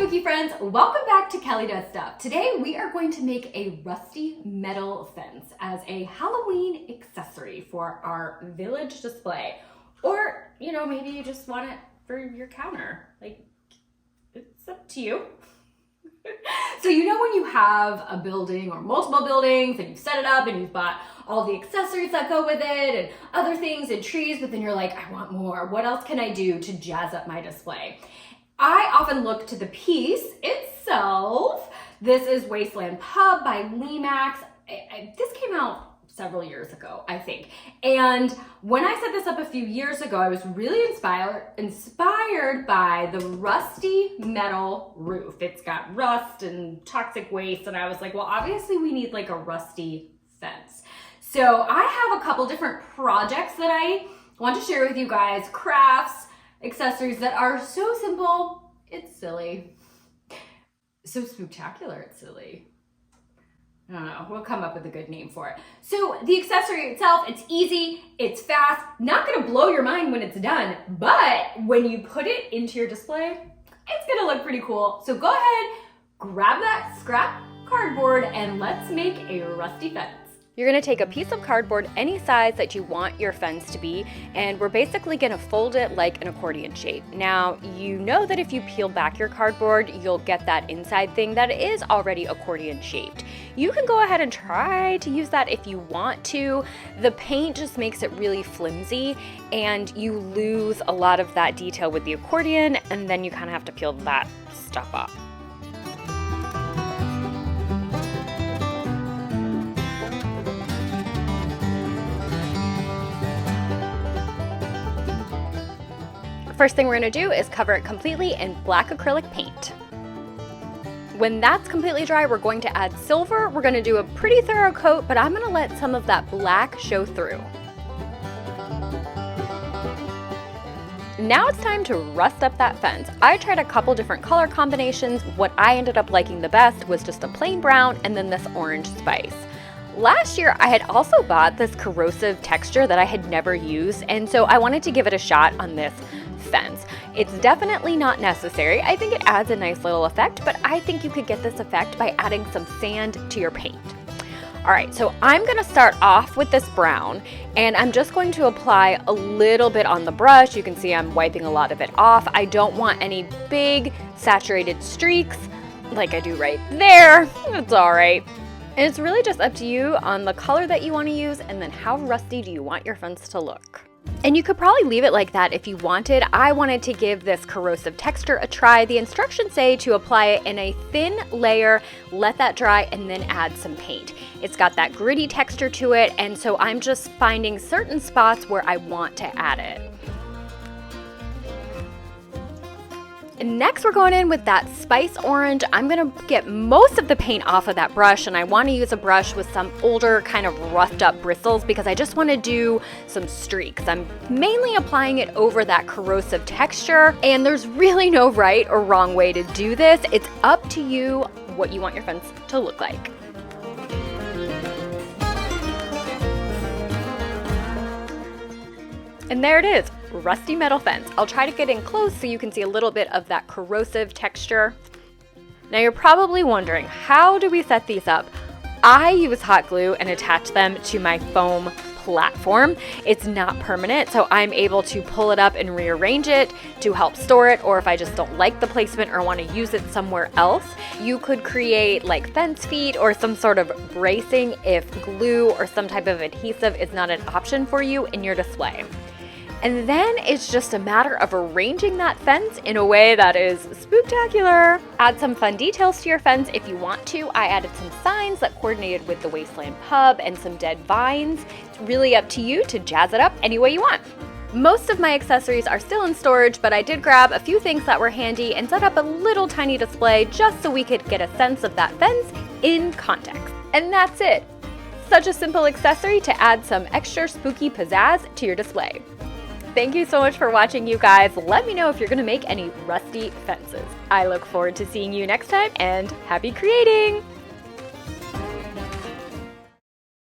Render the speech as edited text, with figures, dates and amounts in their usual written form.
spooky friends, welcome back to Kelly Does Stuff. Today we are going to make a rusty metal fence as a Halloween accessory for our village display. Or, you know, maybe you just want it for your counter. Like, it's up to you. So you know when you have a building or multiple buildings and you've set it up and you've bought all the accessories that go with it and other things and trees, but then you're like, I want more. What else can I do to jazz up my display? I often look to the piece itself. This is Wasteland Pub by Lemax. This came out several years ago, I think. And when I set this up a few years ago, I was really inspired by the rusty metal roof. It's got rust and toxic waste. And I was like, well, obviously we need like a rusty fence. So I have a couple different projects that I want to share with you guys, crafts, accessories that are so simple, it's silly. So spectacular, it's silly. I don't know, we'll come up with a good name for it. So the accessory itself, it's easy, it's fast, not gonna blow your mind when it's done, but when you put it into your display, it's gonna look pretty cool. So go ahead, grab that scrap cardboard and let's make a rusty fence. You're gonna take a piece of cardboard any size that you want your fence to be, and we're basically gonna fold it like an accordion shape. Now, you know that if you peel back your cardboard, you'll get that inside thing that is already accordion shaped. You can go ahead and try to use that if you want to. The paint just makes it really flimsy, and you lose a lot of that detail with the accordion, and then you kind of have to peel that stuff off. First thing we're gonna do is cover it completely in black acrylic paint. When that's completely dry, we're going to add silver. We're gonna do a pretty thorough coat, but I'm gonna let some of that black show through. Now it's time to rust up that fence. I tried a couple different color combinations. What I ended up liking the best was just a plain brown and then this orange spice. Last year, I had also bought this corrosive texture that I had never used, and so I wanted to give it a shot on this fence. It's definitely not necessary. I think it adds a nice little effect, but I think you could get this effect by adding some sand to your paint. All right, so I'm gonna start off with this brown, and I'm just going to apply a little bit on the brush. You can see I'm wiping a lot of it off. I don't want any big saturated streaks like I do right there. It's all right. And it's really just up to you on the color that you want to use and then how rusty do you want your fence to look. And you could probably leave it like that if you wanted. I wanted to give this corrosive texture a try. The instructions say to apply it in a thin layer, let that dry, and then add some paint. It's got that gritty texture to it, and so I'm just finding certain spots where I want to add it. And next we're going in with that spice orange. I'm gonna get most of the paint off of that brush, and I wanna use a brush with some older kind of roughed up bristles because I just wanna do some streaks. I'm mainly applying it over that corrosive texture, and there's really no right or wrong way to do this. It's up to you what you want your fence to look like. And there it is, rusty metal fence. I'll try to get in close so you can see a little bit of that corrosive texture. Now you're probably wondering, how do we set these up? I use hot glue and attach them to my foam platform. It's not permanent, so I'm able to pull it up and rearrange it to help store it, or if I just don't like the placement or want to use it somewhere else. You could create like fence feet or some sort of bracing if glue or some type of adhesive is not an option for you in your display. And then it's just a matter of arranging that fence in a way that is spooktacular. Add some fun details to your fence if you want to. I added some signs that coordinated with the Wasteland Pub and some dead vines. It's really up to you to jazz it up any way you want. Most of my accessories are still in storage, but I did grab a few things that were handy and set up a little tiny display just so we could get a sense of that fence in context. And that's it. Such a simple accessory to add some extra spooky pizzazz to your display. Thank you so much for watching, you guys. Let me know if you're gonna make any rusty fences. I look forward to seeing you next time, and happy creating!